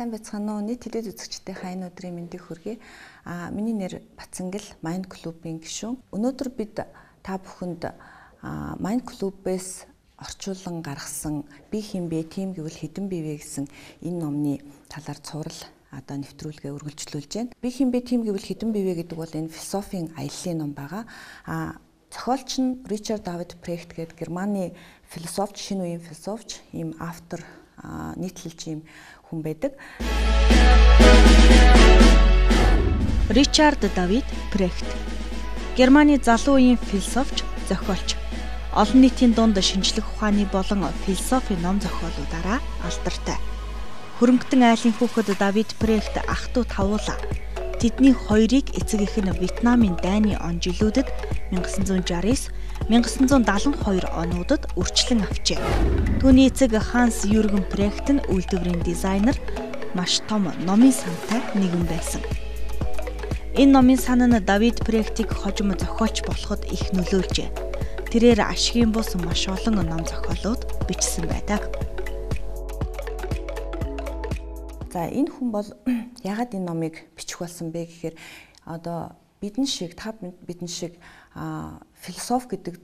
Сайн байцгаана уу? Нийт телевиз үзэгчдийнхээ энэ өдрийн мэндийг хүргэе. Миний нэр Бацангил, Mind Club-ийн гишүүн. Өнөөдөр бид та бүхэнд Mind Club-ээс орчуулан гаргасан Би хэн бэ, тийм гэвэл хэдэн бивэ гэсэн энэ номны талаар цуврал нэвтрүүлгээ үргэлжлүүлж байна. Би хэн бэ, тийм гэвэл хэдэн бивэ гэдэг бол энэ философийн аяллаа ном байгаа. Зохиолч нь Ричард Давид Прехт гэдэг Германы философч, шинэ үеийн философч, ийм автор, нийтлэлч ийм хүн байдаг. Ричард Давид Прехт Германы залуу үеийн философч, зохиолч. Олон нийтийн дунд шинжлэх ухааны болон философийн ном зохиолуудаараа алдартай. Хөрөнгөтөн айлын хүүхэд Давид Прехт ах トゥ тавуулаа. Тэдний хоёрыг эцэг эх нь Вьетнамын дайны он жилүүдэд 1969-1972 онуудад үрчлэн авчээ. Түүний эцэг Ханс Юрген Прехт нь үйлдвэрийн дизайнер, маш том номын сантай нэгэн байсан. Энэ номын сан нь Давид Прехтийг хожим зохиолч болоход их нөлөөлжээ. Тэрээр ашигын бус маш олон ном зохиолууд бичсэн байдаг. За энэ хүн бол ягаад энэ номыг бичих болсон бэ гэхээр бидэн шиг философи гэдэг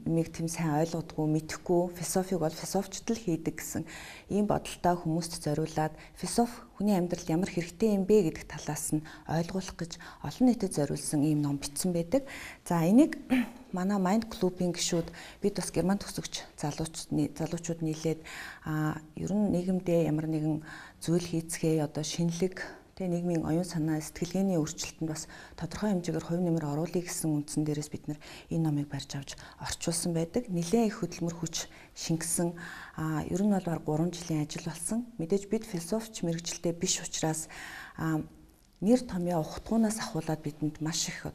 юмыг тийм сайн ойлгодгүй, мэдэхгүй, философиг бол философчд л хийдэг гэсэн ийм бодолтой хүмүүст зориулаад философи хүний амьдралд ямар хэрэгтэй юм бэ гэдэг талаас нь ойлгуулах гэж олон нийтэд зориулсан ийм ном бичсэн байдаг. За энийг манай Mind Club-ийн гишүүд бид бас Герман төгсөгч залуучууд нийлээд ер нь нийгэмдээ ямар нэгэн зүйл хийцгээ шинэлэг нийгмийн оюун санаа, сэтгэлгээний өөрчлөлтөнд бас тодорхой хэмжээгээр хувь нэмэр оруулъя гэсэн үндсэн дээрээс бид нар энэ номыг барьж авч орчуулсан байдаг. Нэлээд их хөдөлмөр хүч шингэсэн. Ер нь бол 3 жилийн ажил болсон. Мэдээж бид философч мэргэжилтэй биш учраас нэр томьёо ухтгуунаас ахуулаад бидэнд маш их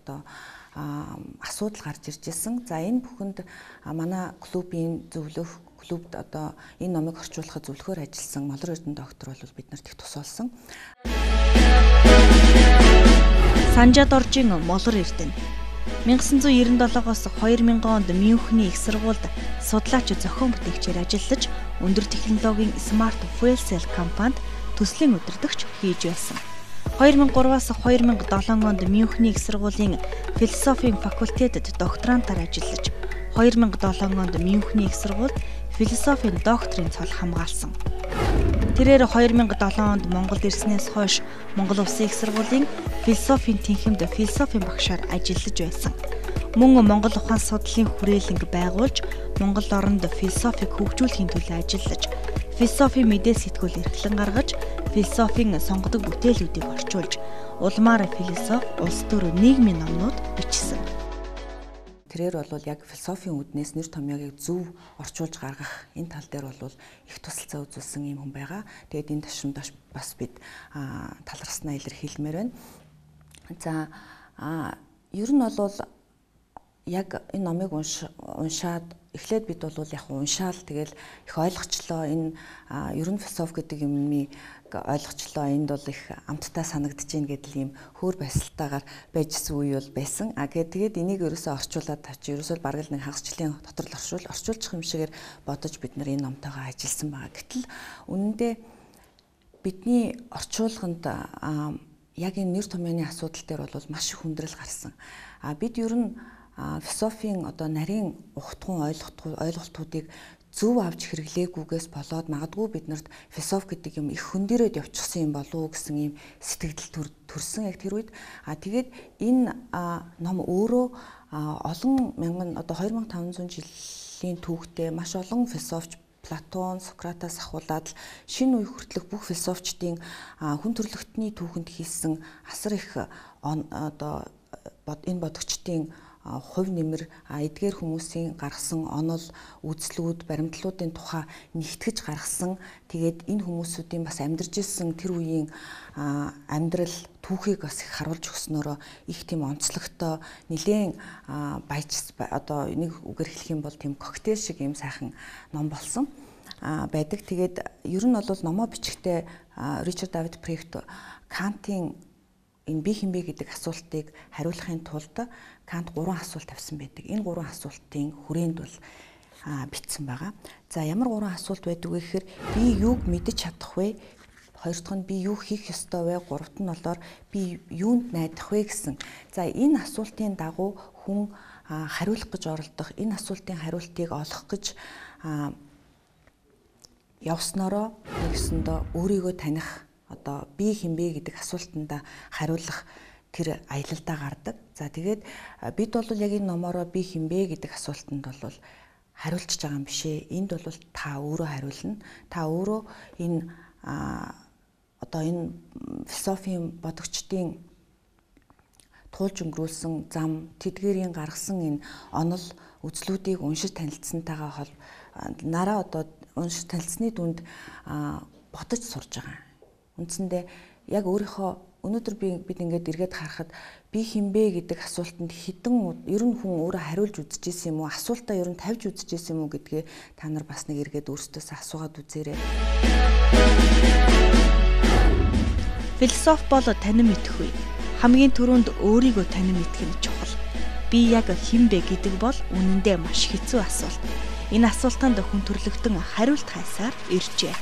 асуудал гарч ирж ирсэн. За энэ бүхэнд манай клубын клубд энэ номыг орчуулахад зөвлөхөөр ажилласан Молор Эрдэнэ доктор бол биднэрт их тус болсон. Санжаад Оржийн Молор Эрдэнэ 1997-оос 2000 онд Мюнхний их сургуульд судлаач зохион бүтээгчээр ажиллаж өндөр технологийн Smart Fuel Cell компанид төслийн удирдагч хийж байсан. 2003-аас 2007 онд Мюнхний их сургуулийн философийн факультетэд докторантаар ажиллаж 2007 онд Мюнхний их сургуульд философийн докторийн цол хамгаалсан. Тэрээр 2007 онд Монголд ирснээс хойш Монгол Улсын их сургуулийн философийн тэнхимд философийн багшаар ажиллаж байсан. Мөн Монгол ухаан судлалын хүрээлэнг байгуулж Монгол оронд философиг хөгжүүлэхийн төлөө ажиллаж, философийн мэдээ сэтгүүл эрхлэн гаргаж, философийн сонгодог бүтээлүүдийг орчуулж, улмаар философи улс төр нийгмийн номнууд бичсэн. Тэрээр бол яг философийн үднээс нэр томьёог зөв орчуулж гаргах энэ тал дээр бол их тусалцаа үзүүлсэн юм хүн байгаа. Тэгээд энэ ташрамд бас бид талархснаа илэрхийлмээр байна. За ер нь бол яг энэ номыг уншаад эхлээд бид бол яг уншаал тэгэл их ойлгочлоо. Энэ ер нь философи гэдэг юмыг ойлгочлоо. Энд бол их амттай санагдаж байна гэдэл ийм хөөр байсалтайгаар байжсэн үе бол байсан. Тэгээд энийг ерөөсөө орчуулад тавьчих. Ерөөсөө бараг л нэг хагас жилийн дотор л орчуулчих юм шигээр бодож бид нар энэ номтойгоо ажилласан байгаа. Гэтэл үнэндээ бидний орчуулганд яг энэ нэр томьёоны асуудал дээр бол маш их хүндрэл гарсан. Бид ер нь философийн нарийн ухтгун ойлголтуудыг зөв авч хэрэглээгүйгээс болоод магадгүй биднэрт философи гэдэг юм их хөндөрөөд явчихсан юм болов уу гэсэн ийм сэтгэл төрсөн яг тэр үед. Тэгээд энэ ном өөрөө олон мянган 2500 жилийн түүхтэй маш олон философч Платон, Сократаас ахуулаад шинэ үе хүртэлх бүх философчдын хүн төрөлхтний түүхэнд хийсэн асар их энэ бодогчдын хувь нэмэр эдгээр хүмүүсийн гаргасан онол, үзлүүд, баримтлуудын тухай нэгтгэж гаргасан. Тэгээд энэ хүмүүсүүдийн бас амьдарч ирсэн тэр үеийн амьдрал түүхийг бас их харуулж өгснөөрөө их тийм онцлогтой нэлээд нэг үгээр хэлэх юм бол тийм коктейл шиг юм сайхан ном болсон байдаг. Тэгээд ер нь бол номоо бичихтэй Ричард Давид Прехт Кантын энэ би хэн бэ гэдэг асуултыг хариулахын тулд Кант 3 асуулт тавьсан байдаг. Энэ 3 асуултын хүрээнд бол бичсэн байгаа. За ямар 3 асуулт байдаг вэ гэхээр би юуг мэдэж чадах вэ? хоёр дахь нь би юу хийх ёстой вэ? Гуравт нь болохоор би юунд найдах вэ гэсэн. За энэ асуултын дагуу хүн хариулах гэж оролдох, энэ асуултын хариултыг олох гэж явснараа нэгсэндээ өөрийгөө таних, одоо би хинбэ гэдэг асуултанд хариулах тэр аялалдаа гардаг. За тэгээд бид бол яг энэ номороо би хинбэ гэдэг асуултанд бол хариулчихж байгаа юм биш ээ. Энд бол та өөрөө хариулна. Та өөрөө энэ одоо энэ философийн бодогчдын туулж өнгөрүүлсэн зам, тэдгээрийн гаргасан энэ онол үзлүүдийг уншиж танилцсантайгаа нараа одоо уншиж танилцсны дүнд бодож сурж байгаа. Үндсэндээ яг өөрийнхөө өнөөдөр бид ингээд эргээд харахад би хинбэ гэдэг асуултанд хэдэн ер нь хүн өөрөө хариулж үзчихсэн юм уу? Асуултаа ер нь тавьж үзчихсэн юм уу гэдгээ та нар бас нэг эргээд өөрсдөөсөө асуугаад үзээрэй. Философи бол танин мэдэх үе. Хамгийн түрүүнд өөрийгөө танин мэдэх нь чухал. Би яг хинбэ гэдэг бол үнэндээ маш хэцүү асуулт. Энэ асуултанд хүн төрлөختөн хариулт хайсаар иржээ.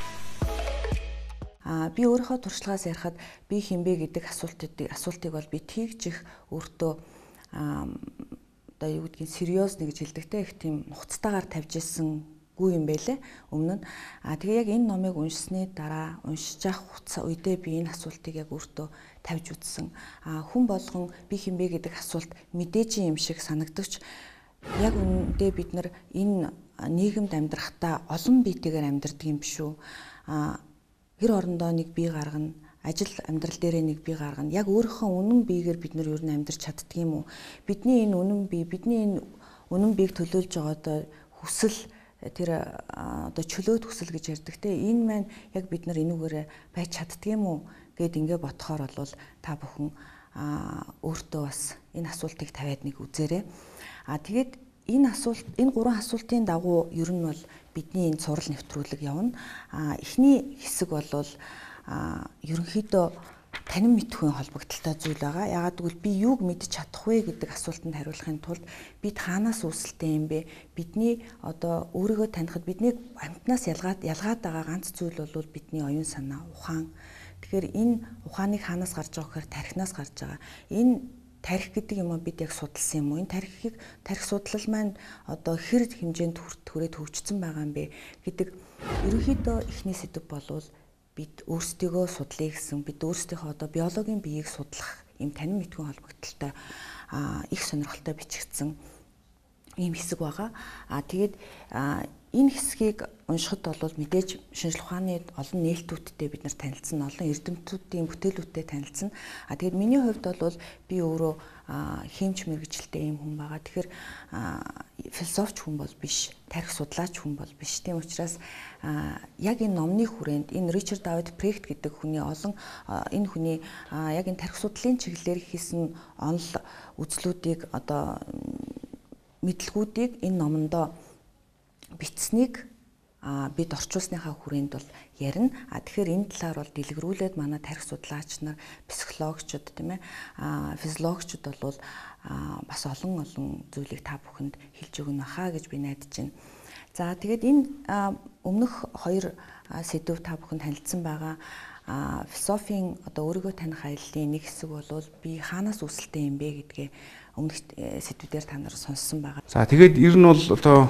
Би өөрийнхөө туршлагаас ярихад би хинбэ гэдэг асуултыг бол би тэгж их өөртөө одоо юу гэдгийг сериоз гэж хэлдэгтэй их тийм нухацтайгаар тавьж ирсэнгүй юм байлээ өмнө нь. Тэгээ яг энэ номыг уншсны дараа уншиж явах үедээ би энэ асуултыг яг өөртөө тавьж үзсэн. Хүн болгон би хинбэ гэдэг асуулт мэдээж юм шиг санагдавч яг үүндээ бид нар энэ нийгэмд амьдрахдаа олон биетэйгээр амьдардаг юм биш үү? Гэр орондоо нэг бие гаргана, ажил амьдрал дээрээ нэг бие гаргана. Яг өөрийнхөө үнэн биегээр бид нар ер нь амьдарч чаддаг юм уу? Бидний энэ үнэн бие, бидний энэ үнэн биеийг төлөөлж байгаа хүсэл тэр одоо чөлөөт хүсэл гэж ярьдаг те. Энэ маань яг бид нар энүүгээрээ байж чаддаг юм уу гэд ингээ бодохоор бол та бүхэн өөртөө бас энэ асуултыг тавиад нэг үзээрэй. Тэгээд энэ гурван асуултын дагуу ер нь бол бидний энэ цуврал нэвтрүүлэг явна. Эхний хэсэг бол ерөнхийдөө танин мэдхүйн холбогдолтой зүйл байгаа. Яагаад гэвэл би юуг мэдж чадах вэ гэдэг асуултанд хариулахын тулд бид хаанаас үүсэлтэй юм бэ? Бидний одоо өөрийгөө танихад бидний амьтнаас ялгаад байгаа ганц зүйл бол бидний оюун санаа, ухаан. Тэгэхээр энэ ухааныг хаанаас гарч байгаа гэхээр тархинаас гарч байгаа. Энэ тарих гэдэг юм бид яг судалсан юм уу? Энэ тарих судлал маань одоо хэр хэмжээнд хүрээд хөгжсөн байгаа юм бэ гэдэг ерөнхийдөө эхний сэдв болвол бид өөрсдийгөө судлая гэсэн, бид өөрсдийнхөө одоо биологийн биеийг судлах юм танин мэдхүйн холбогдолтой их сонирхолтой бичигдсэн ийм хэсэг байгаа. Тэгээд энэ хэсгийг уншихад бол мэдээж шинжлэх ухааны олон нээлтүүдтэй бид нар танилцсан, олон эрдэмтдүүдийн бүтээлүүдтэй танилцсан. Тэгээд миний хувьд бол би өөрөө химч мэргэжилтэй юм хүн байгаа. Тэгэхээр философч хүн бол биш, тарих судлаач хүн бол биш. Тийм учраас яг энэ номны хүрээнд энэ Ричард Давид Прехт гэдэг хүний энэ хүний яг энэ тарих судлалын чиглэлээр хийсэн онол үзлүүдийг одоо мэдлгүүдийг энэ номондоо бичсэнийг бид орчуулсныхаа хүрээнд бол ярина. Тэгэхээр энэ талаар бол дэлгэрүүлээд манай тарих судлаач нар, психологчид тийм ээ, физиологчид бол бас олон зүйлийг та бүхэнд хэлж өгнө хаа гэж би найдаж байна. За тэгээд энэ өмнөх хоёр сэдв та бүхэнд танилцсан байгаа. Философийн одоо өөрийгөө таних аяллаа нэг хэсэг бол би хаанаас үүсэлтэй юм бэ гэдгээ өмнөх сэдвүүдээр та нар сонссон байгаа. За тэгээд ер нь бол одоо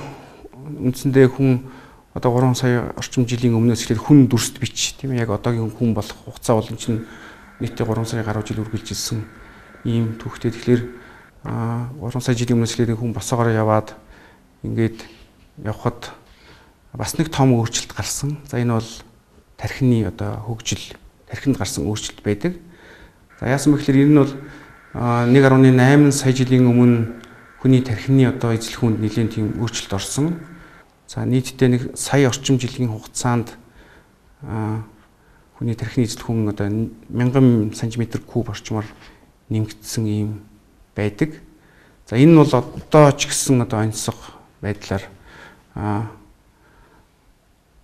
үндсэндээ хүн одоо 3 сая орчим жилийн өмнөөс эхлээд хүн дүрст бич тийм ээ, яг одоогийн хүн болох хугацаа болон чинь нийтдээ 3 сая гаруй жил үргэлжилсэн ийм түүхтэй. Тэгэхээр 3 сая жилийн өмнөөс эхлээд хүн босоогоор яваад ингээд явхад бас нэг том өөрчлөлт гарсан. За энэ бол тархины одоо хөгжил, тархинд гарсан өөрчлөлт байдаг. За яасан бэ гэхээр энэ нь бол 1.8 сая жилийн өмнө хүний тархины одоо эзлэх хүнд нэлийн тийм өөрчлөлт орсон. За нийтдээ нэг сая орчим жилийн хугацаанд хүний тархины эзлэх хүн одоо 1000 см3 орчмоор нэмэгдсэн юм байдаг. За энэ нь бол одоо ч гэсэн одоо онцлог байдлаар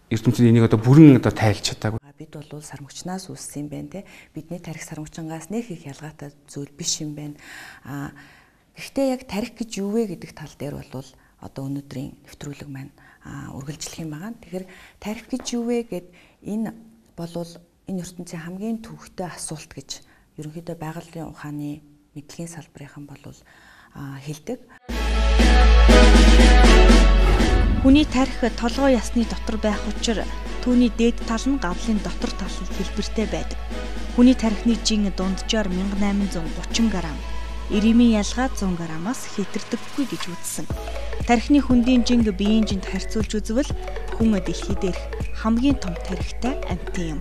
ертөнцийн энийг одоо бүрэн одоо тайлж чадаагүй. Бид бол сармөгчнөөс үүссэн юм байна те. Бидний тарих сармөгчнгаас нэг их ялгаатай зүйл биш юм байна. Гэхдээ яг тарих гэж юу вэ гэдэг тал дээр бол одоо өнөөдрийн нэвтрүүлэг маань үргэлжлэх юм байна. Тэгэхээр тарих гэж юу вэ гэд энэ болвол энэ ертөнцийн хамгийн төвөгтэй асуулт гэж ерөнхийдөө байгалийн ухааны мэдлэгийн салбарынхан бол хэлдэг. Хүний тархи толгой ясны дотор байх учраас түүний дээд тал нь гавлын дотор талд хэлбэртэй байдаг. Хүний тархины жин дунджаар 1830 г. Ирэмийн ялгаа 100 г-аас хэтэрдэггүй гэж үзсэн. Тархины хөндийн жинг биеийн жинд харьцуулж үзвэл хүн дэлхий дээрх хамгийн том тархитай амьтан юм.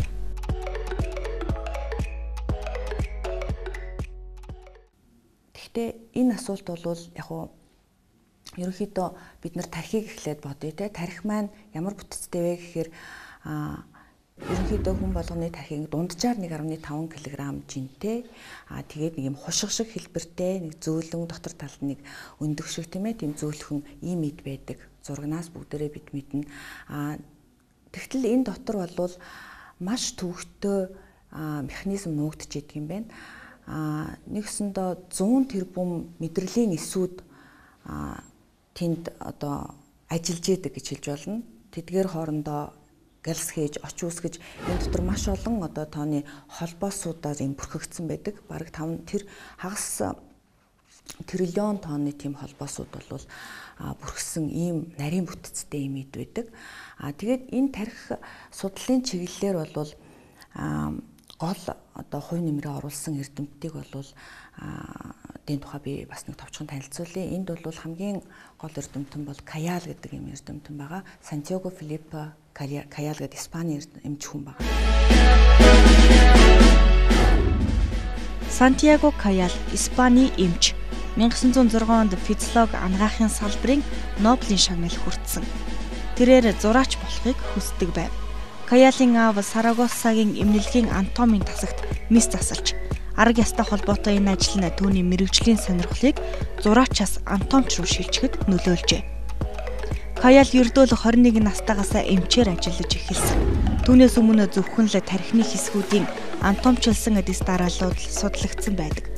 Гэхдээ энэ асуулт бол яг уу ерөнхийдөө бид нар тархийг эхлээд бодъё те. Тархи маань ямар бүтцтэй вэ гэхээр ерөнхийдөө хүн болгоны тархийг дунджаар 1.5 кг жинтэй тэгээд нэг юм хушиг шиг хэлбэртэй нэг зөөлөн дотор талд нэг өндөх шиг тийм ээ тийм зөөлхөн ийм мэд байдаг. Зурагнаас бүгдээрээ бид мэднэ. Тэгтэл энэ дотор бол маш төвөгтэй механизм нуугдж идэг юм байна. Нэгсэндээ 100 тэрбум мэдрэлийн эсүүд тэнд одоо ажиллаж идэг гэж хэлж болно. Тэдгээр хоорондоо галс хийж, оч үүсгэж энэ дотор маш олон одоо тооны холбоосуудаар юм бүрхэгдсэн байдаг. Бараг 5 тэр хагас триллион тонны тийм холбоосууд бол бүрхсэн ийм нарийн бүтцтэй юм ид байдаг. Тэгээд энэ тархи судлалын чиглэлээр бол гол одоо хувь нэмрээ оруулсан эрдэмтдийг бол дэн тухай би бас нэг товчхон танилцуулъя. Энд бол хамгийн гол эрдэмтэн бол Каял гэдэг юм эрдэмтэн байгаа. Сантьяго Филиппо Каял гэдэг Испани эмч хүн байгаа. Сантьяго Каял Испани эмч 1906 онд физиологи анагаахын салбарын Нобелийн шагнал хүртсэн. Тэрээр зураач болохыг хүсдэг байв. Каялын аав Сарагоссагийн эмнэлгийн анатомийн тасагт мис засалж арга ястай холбоотой энэ ажил нь түүний мэрэгжлийн сонирхлыг зураачаас анатомч руу шилжихэд нөлөөлжээ. Каял ердөөл 21 настайгаас эмчээр ажиллаж эхэлсэн. Түүнээс өмнө зөвхөн л тархины хэсгүүдийн анатомчлсан дис дарааллууд судлагдсан байдаг.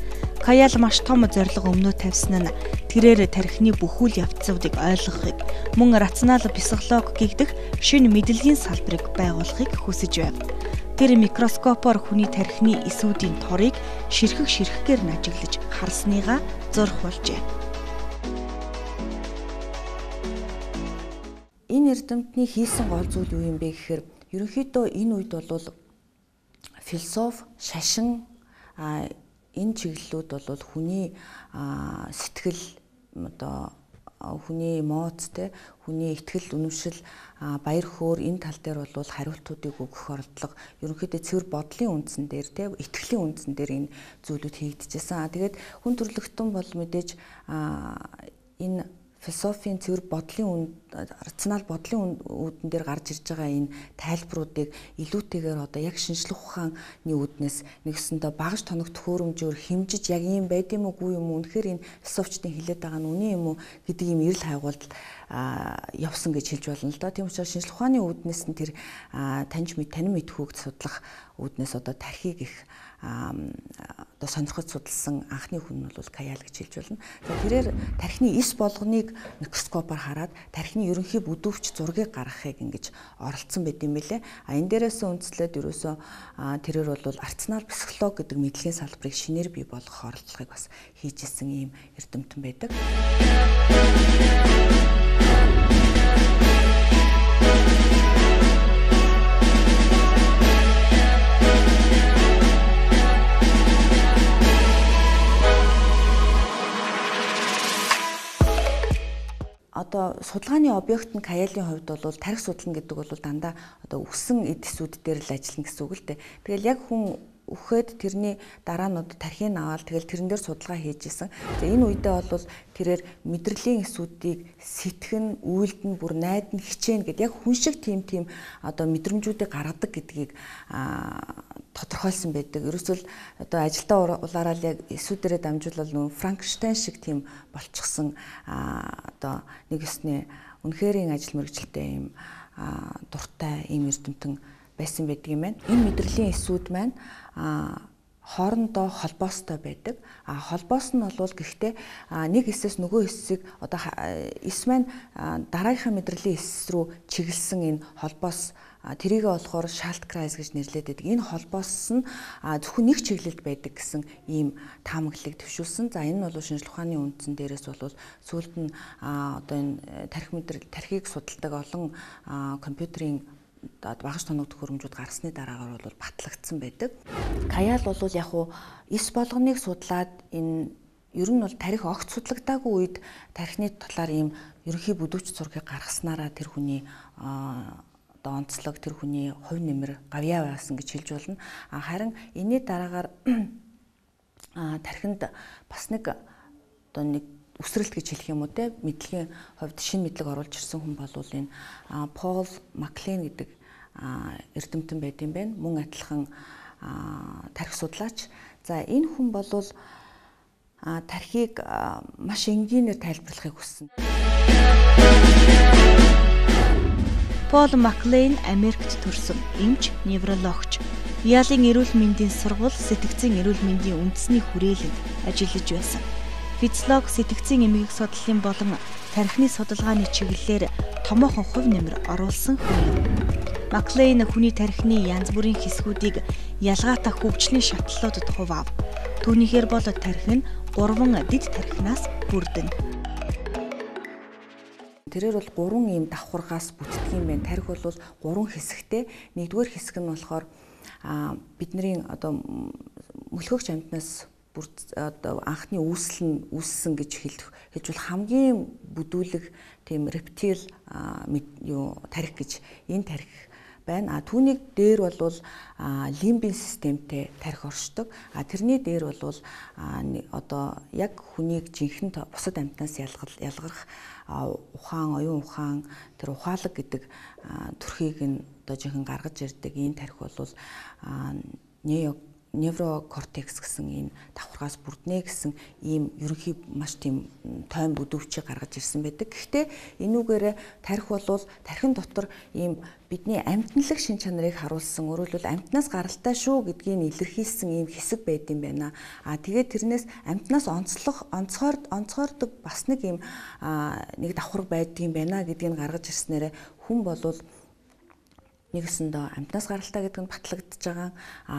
Каял маш том зорилго өмнөө тавьсан нь тэрээр тархины бүх үйл явцуудыг ойлгохыг, мөн рационал психологи гэгдэх шинэ мэдлэгийн салбарыг байгуулахыг хүсэж байв. Тэр микроскопоор хүний тархины эсүүдийн торыг ширхгээр нь ажиглаж харсныгаа зурх болжээ. Энэ эрдэмтний хийсэн гол зүйл юу юм бэ гэхээр ерөнхийдөө энэ үед бол философи, шашин энэ чиглэлүүд бол хүний сэтгэл одоо хүний эмоц те хүний итгэл үнэмшил баяр хөөр энэ тал дээр бол хариултуудыг өгөх оролдлого ерөнхийдөө цэвэр бодлын үндсэн дээр те итгэлийн үндсэн дээр энэ зүйлүүд хийгдчихсэн. Тэгээд хүн төрөлхтөн бол мэдээж энэ философийн цэвэр бодлын рационал бодлын үүдэн дээр гарч ирж байгаа энэ тайлбаруудыг илүүтэйгээр одоо яг шинжлэх ухааны үүднээс нэгсэндээ багаж тоног төхөөрөмжөөр хэмжиж яг ийм байд юм уу юм үнэхээр энэ философчдын хэлээд байгаа нь үнэн юм уу гэдэг ийм эрэл хайгуулт явсан гэж хэлж болно л доо. Тийм учраас шинжлэх ухааны үүднээс нь тэр таньж мэдхүүгд судлах үүднээс одоо тархийг их одоо сонирхож судалсан анхны хүн нь бол Каял гэж хэлж болно. Тэрээр тархины эс болгоныг микроскопоор хараад тархины ерөнхий бүдүүвч зургийг гаргахыг ингэж оролцсон байт юм билэ. Энэ дээрээс үндэслээд ерөөсөө тэрээр бол рационал психологи гэдэг мэдлэгийн салбарыг шинээр бий болгох оролдлогыг бас хийж исэн ийм эрдэмтэн байдаг. Одоо судалгааны объект нь Каялын хувьд бол тархи судлана гэдэг бол дандаа одоо үхсэн эд эсүүд дээр л ажиллана гэсэн үг л дээ. Тэгэл яг хүн үхээд тэрний дараа нь тархийг аваад тэгэл тэрэн дээр судалгаа хийж исэн. Энэ үедээ бол тэрээр мэдрэлийн эсүүдийг сэтгэн, үйлдэн, бүр найдан, хичээн гэдэг яг хүн шиг тийм одоо мэдрэмжүүдийг гаргадаг гэдгийг тодорхойлсон байдаг. Ерөөсөө л одоо ажилдаа улаараа л яг эсүүдэрээ дамжуулал нөө Франкенштейн шиг тийм болчихсон одоо нэг ёсны үнэхэрийн ажил мэргэжилтэй ийм дуртай ийм эрдэмтэн байсан байдаг юм байна. Энэ мэдрэлийн эсүүд маань хоорондоо холбоостой байдаг. Холбоос нь бол гэхдээ нэг хэсээс нөгөө хэсгийг одоо эс маань дараагийнхаа мэдрэлийн эс рүү чиглэсэн энэ холбоос тэрийгэ болохоор шалткрайс гэж нэрлэдэг байдаг. Энэ холбоос нь зөвхөн нэг чиглэлд байдаг гэсэн ийм таамаглалыг төвшүүлсэн. За энэ нь бол шинжлэх ухааны үндсэн дээрээс бол сүүлд нь одоо энэ тархийг судалдаг олон компьютерийн багаж тоног төхөөрөмжүүд гарсны дараагаар бол батлагдсан байдаг. Каял бол яг уу эс болгоныг судлаад энэ ер нь бол тарих огт судлагдаагүй үед тархины талаар ийм ерөнхий бүдүүч зургийг гаргаснараа тэр хүний одоо онцлог, тэр хүний хувь нэмэр гавьяа байсан гэж хэлж болно. Харин энэний дараагаар тархинд бас нэг одоо нэг үсрэлт гэж хэлэх юм уу те мэдлэгийн хувьд шинэ мэдлэг оруулж ирсэн хүн бол энэ Пол Маклин гэдэг эрдэмтэн байт юм байна. Мөн адилхан тархи судлаач. За энэ хүн бол тархийг маш энгийнээр тайлбарлахыг хүссэн. Пол Маклин Америкт төрсөн эмч, неврологч. Ялын эрүүл мэндийн сургууль сэтгцийн эрүүл мэндийн үндэсний хүрээлэнд ажиллаж байсан. Физиолог сэтгцийн эмгэг судлалын болон тархины судалгааны чиглэлээр томоохон хувь нэмэр оруулсан хүн. Маклин хүний тархины янз бүрийн хэсгүүдийг ялгаатай хөгжлийн шатлалуудад хуваав. Түүнийхээр бол тархи нь 3 дэд тархинаас бүрдэнэ. Тэрээр бол 3 ийм давхаргаас бүтдэг юм байна. Тархи бол 3 хэсэгтэй. Нэгдүгээр хэсэг нь болохоор бидний одоо мөлхөгч амьтнаас одоо анхны үүсэл нь үүссэн гэж хэлж бол хамгийн бүдүүлэг тийм рептил тархи гэж энэ тархи байна. Түүнийг дээр бол лимбийн системтэй тархи оршдог. Тэрний дээр бол одоо яг хүнийг жинхэнэ бусад амьтнаас ялгарах ухаан, оюун ухаан, тэр ухаалаг гэдэг төрхийг нь одоо жинхэнэ гаргаж ирдэг. Энэ тархи бол неврокортекс гэсэн энэ давхаргаас бүрднэ гэсэн ийм ерөнхий маш тийм тойм бүдүүвчийг гаргаж ирсэн байдаг. Гэхдээ энүүгээрээ тархи бол тархин дотор ийм бидний амьтналаг шин чанарыг харуулсан, өөрөөр хэлбэл амьтнаас гаралтай шүү гэдгийг илэрхийлсэн ийм хэсэг байд юм байна. Тэгээд тэрнээс амьтнаас онцгойрдог бас нэг ийм нэг давхарга байдгийн байна гэдгийг гаргаж ирснээр хүн болвол нэгэсэндээ амьтнаас гаралтай гэдэг нь батлагдж байгаа.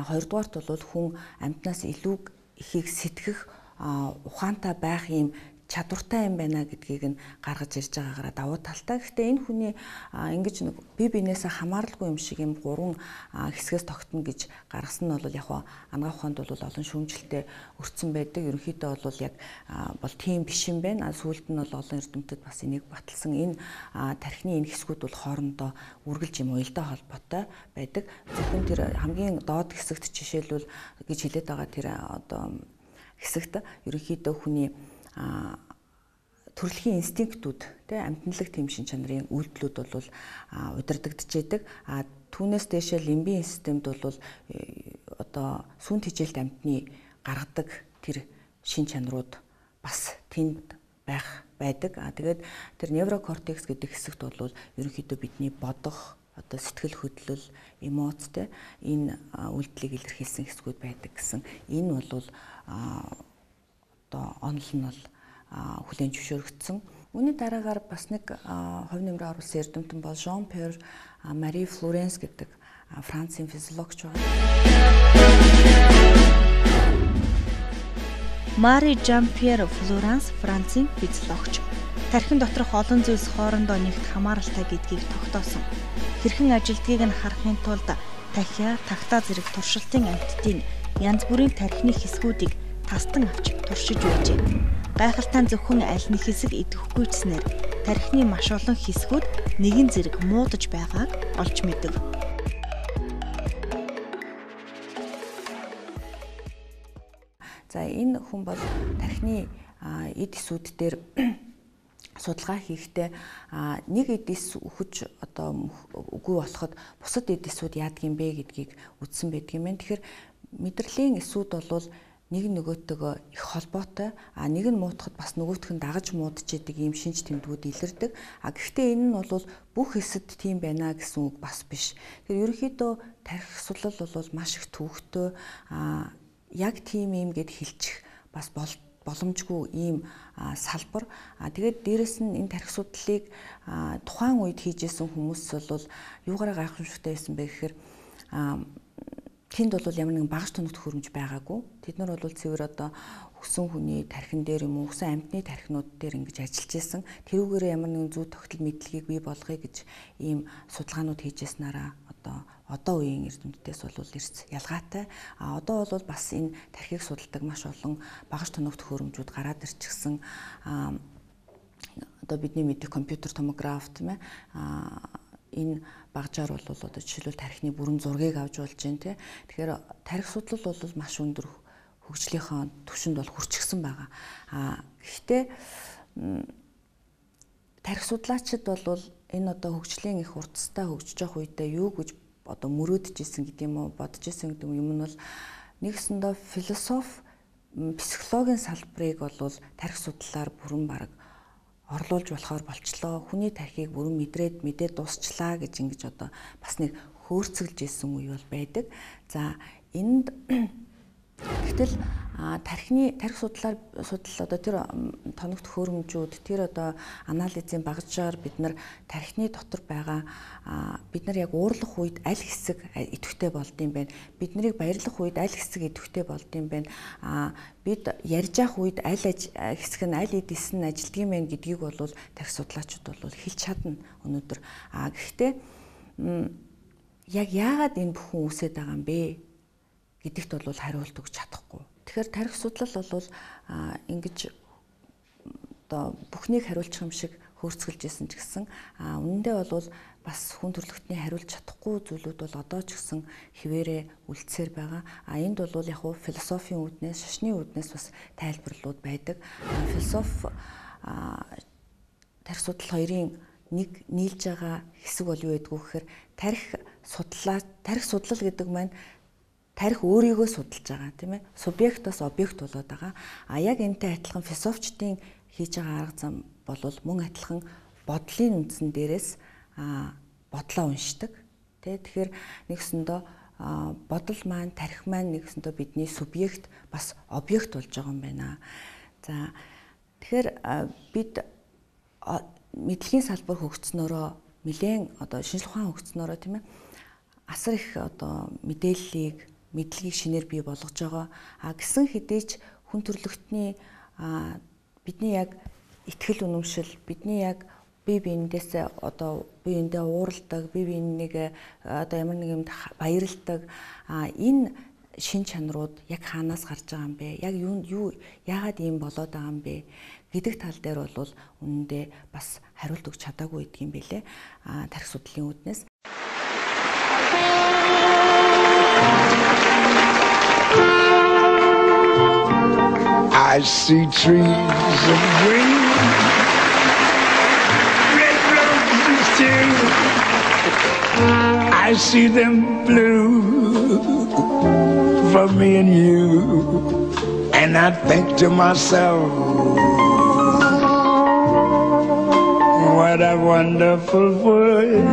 Хоёрдугаарт бол хүн амьтнаас илүү ихийг сэтгэх ухаантай байх юм чадвартай юм байна гэдгийг нь гаргаж ирж байгаагаараа давуу талтай. Гэхдээ энэ хүний ингэж нэг бие биенээсээ хамааралгүй юм шиг юм 3 хэсгээс тогтно гэж гаргасан нь бол яг анагаах ухаанд бол олон шүүмжлэлтэй өртсөн байдаг. Ерөнхийдөө бол яг бол тийм биш юм байна. Сүүлд нь бол олон эрдэмтэд бас энийг баталсан. Энэ тархины энэ хэсгүүд бол хоорондоо үргэлж юм уялдаа холбоотой байдаг. Зөвхөн тэр хамгийн доод хэсэгт жишээлбэл гэж хэлээд байгаа тэр одоо хэсэгт ерөнхийдөө хүний төрөлхийн инстинктүүд тэ амьтналаг тийм шин чанарын үйлдэлүүд бол удирдагдчихэдэг. Түүнээс дээшээ лимбийн системд бол одоо сүн тэжээлт амьтны гаргадаг тэр шин чанарууд бас тэнд байдаг. Тэгээд тэр неврокортекс гэдэг хэсэгт бол ерөнхийдөө бидний бодох, одоо сэтгэл хөдлөл, эмоцтэй энэ үйлдэлийг илэрхийлсэн хэсгүүд байдаг гэсэн. Энэ бол одоо онол нь бол хүлээн зөвшөөрөгдсөн. Үүний дараагаар бас нэг хувь нэмрээ оруулсан эрдэмтэн бол Жан-Пьер Мари Флоренс гэдэг Францын физиологч байна. Мари Жан-Пьер Флоренс Францын физиологч. Тархин доторх олон зүйлс хоорондоо нэгт хамааралтай гэдгийг тогтоосон. Хэрхэн ажилдгийг нь харахын тулд тахиа, тагтаа зэрэг туршилтын амьтдын янз бүрийн тархины хэсгүүдийг тастан авч туршиж байжээ. Гайхалтай зөвхөн аль нэг хэсэг идэвхгүйцснээр тархины маш олон хэсгүүд нэгэн зэрэг муудаж байгааг олж мэдэв. За энэ хүн бол тархины эд эсүүд дээр судалгаа хийхдээ нэг эд эс өгч одоо үгүй болоход бусад эд эсүүд яадаг юм бэ гэдгийг үзсэн байдгийн юм. Тэгэхээр мэдрэлийн эсүүд бол нэг нөгөөтэйгөө их холбоотой, нэг нь муутахад бас нөгөөх нь дагаж муудаж идэг ийм шинж тэмдгүүд илэрдэг. Гэхдээ энэ нь бол бүх хэсэд тийм байна гэсэн үг бас биш. Тэгэхээр ерөнхийдөө тархи судлал бол маш их төвөгтэй яг тийм юм гэд хэлчих бас боломжгүй ийм салбар. Тэгээд дээрэс нь энэ тархи судлалыг тухайн үед хийжсэн хүмүүс бол юугаараа гайхамшигтай байсан бэ гэхээр тэнд бол ямар нэгэн багаж тоногт хөрөмж байгаагүй. Тэд нар бол цэвэр одоо өгсөн хүний тархин дээр юм уу, өгсөн амьтны тархинууд дээр ингэж ажиллаж исэн. Тэрүүгээрээ ямар нэгэн зүй тогтол мэдлэгийг бий болгоё гэж ийм судалгаанууд хийжсэнараа одоо үеийн эрдэмтдээс бол эрс ялгаатай. Одоо бол бас энэ тархийг судалдаг маш олон багаж тоногт хөрөмжүүд гараад ирчихсэн. Одоо бидний мэдих компьютер томограф тийм ээ. Энэ багажаар бол одоо жишээлбэл тархины бүрэн зургийг авч болж байна тий. Тэгэхээр тархи судлал бол маш өндөр хөгжлийнхаа түвшинд бол хүрчихсэн байгаа. Гэхдээ тархи судлаачид бол энэ одоо хөгжлийн их хурцтай хөгжиж явах үедээ юу гэж одоо мөрөөдөж исэн гэдэг юм уу, бодож исэн гэдэг юм нь бол нэгсэндээ философи, психологийн салбарыг бол тархи судлалаар бүрэн бараг орлуулж болохоор болчлоо. Хүний тархийг бүрэн мэдээд дуусчлаа гэж ингэж одоо бас нэг хөөрцөглж исэн үе бол байдаг. За энд гэтэл тархи судлал одоо тэр тоногт хөрөмжүүд тэр одоо анализын багажаар бид нар тархины дотор байгаа бид нар яг уурлах үед аль хэсэг идэвхтэй болдсон байна. Биднийг баярлах үед аль хэсэг идэвхтэй болдсон байна. Бид ярьж явах үед аль хэсэг нь аль эдис нь ажилтдаг юм байна гэдгийг бол тархи судлаачид бол хэлж чадна өнөөдөр. Гэхдээ яг яагаад энэ бүхэн үсээд байгаа юм бэ гэдэгт бол хариулт өгч чадахгүй. Тэгэхээр тархи судлал бол ингэж одоо бүхнийг хариулчих юм шиг хөөрцгөлж исэн ч гэсэн үнэндээ бол бас хүн төрөлхтний хариулж чадахгүй зүйлүүд бол одоо ч гэсэн хിവэрэ үлдсээр байгаа. Энд бол яг хуу философийн үүднээс, шашны үүднээс бас тайлбарлууд байдаг. Философи тархи судлал хоёрын нэг нийлж байгаа хэсэг бол юу гэдгүү гэхээр тархи судлал гэдэг маань тархи өөрийгөө судалж байгаа тийм ээ. Субъектоос объект болоод байгаа. Яг энэтэй адилхан философчдын хийж байгаа арга зам бол мөн адилхан бодлын үндсэн дээрээс бодлоо уншдаг. Тэгэхээр нэгсэндөө бодол маань, тархи маань нэгсэндөө бидний субъект бас объект болж байгаа юм байна. За тэгэхээр бид мэдлэгийн салбар хөгжснөөрөө нэлээд одоо шинжлэх ухаан хөгжснөөрөө тийм ээ асар их одоо мэдээллийг мэдлэгийг шинээр бий болгож байгаа. Гэсэн хэдийч хүн төрөлхтний бидний яг итгэл үнэмшил, бидний яг бие биендээсээ одоо биендээ уурладаг, бие биенийг одоо ямар нэг юмд баярладаг энэ шин чанарууд яг хаанаас гарч байгаа юм бэ? Яг юу яагаад ийм болоод байгаа юм бэ гэдэг тал дээр бол үнэндээ бас хариулт өгч чадаагүй гэдэг юм бэлээ. Тархи судлалын үүднээс I see trees of green, red roses too. I see them blue for me and you. And I think to myself, what a wonderful world.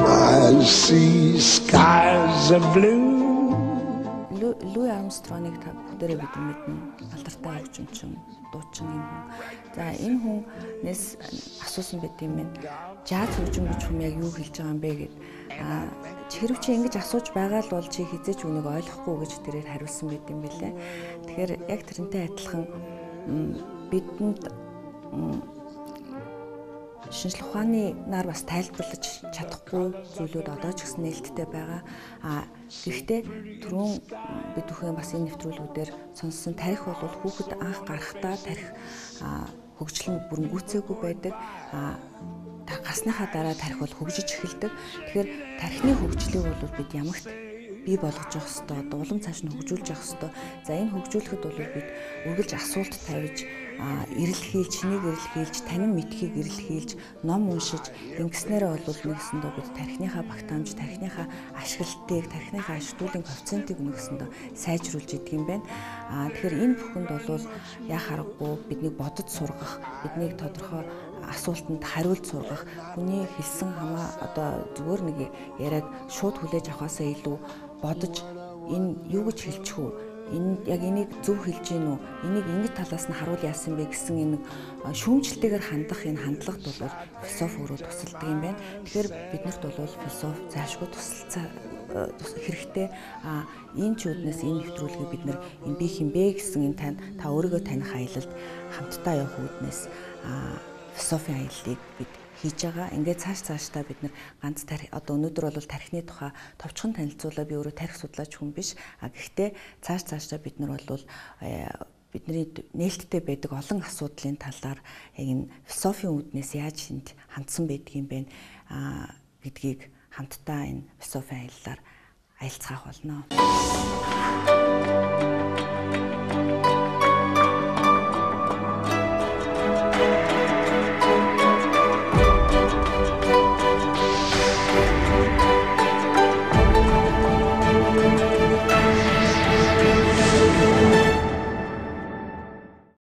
I see skies of blue. Луи Армстроныг та бүгдээрээ бид мэднэ. Алдартай хөгжимчин, дуучин юм хүн. За энэ хүнээс асуусан байт юм байна. Жаз хөгжим гэж хүм яг юу хэлж байгаа юм бэ гэд. Хэрв чи ингэж асууж байгаа л бол чи хизээч үнийг ойлгохгүй гэж тэрээр хариулсан байт юм билээ. Тэгэхээр яг тэрнтэй адилхан бидэнд шинжлэх ухааны нар бас тайлбарлаж чадахгүй зүйлүүд одоо ч гэсэн нээлттэй байгаа. Гэхдээ түрүүн бид бүхэн бас энэ нэвтрүүлгүүдээр сонссон тархи бол хүүхэд анх гарахдаа тархи хөгжил нь бүрэн гүйцээгүй байдаг. Гасныхаа дараа тархи бол хөгжиж эхэлдэг. Тэгэхээр тархины хөгжлийг бол бид ямагт бий болгож явах хэрэгтэй, улам цааш нь хөгжүүлж явах хэрэгтэй. За энэ хөгжүүлэхэд бол бид үргэлж асуулт тавьж, эрэлхийлж, чинийг эрэлхийлж, танин мэдхийг эрэлхийлж, ном уншиж, ингэснээрээ бол нэгсэндээ бид тархиныхаа багтаамж, тархиныхаа ашиглалтыг, тархиныхаа ашиглуулын коэффициентийг нэгсэндээ сайжруулж идэг юм байна. Тэгэхээр энэ бүхэнд бол яа харахгүй биднийг бодож сургах, биднийг тодорхой асуултанд хариулт сургах, хүний хэлсэн одоо зүгээр нэг яриаг шууд хүлээж авахаасаа илүү бодож энэ юу гэж хэлчих үү? Энэ яг энийг зөв хэлж гин үү? Энийг ингэж талаас нь харуул яасан бэ гэсэн энэ шүүмжлэлтэйгээр хандах энэ хандлагт бол философи өөрөө тусалдаг юм байна. Тэгэхээр биднэрт бол философи зайлшгүй тусалцаа хэрэгтэй. Энэ ч үднээс энэ нэвтрүүлгийг бид нэр энэ би хинбэ гэсэн энэ та өөрийгөө таних аялалд хамтдаа явах үднээс философийн аяллыг бид хийж байгаа. Ингээд цаашдаа бид нар ганц одоо өнөөдөр бол тархины тухай товчхон танилцуулаа. Би өөрөө тархи судлаач хүн биш. Гэхдээ цаашдаа бид нар бол бидний нээлттэй байдаг олон асуудлын талаар яг энэ философийн үүднээс яаж энд хандсан байдаг юм бэ гэдгийг хамтдаа энэ философийн аяллаар аялцгаах болно.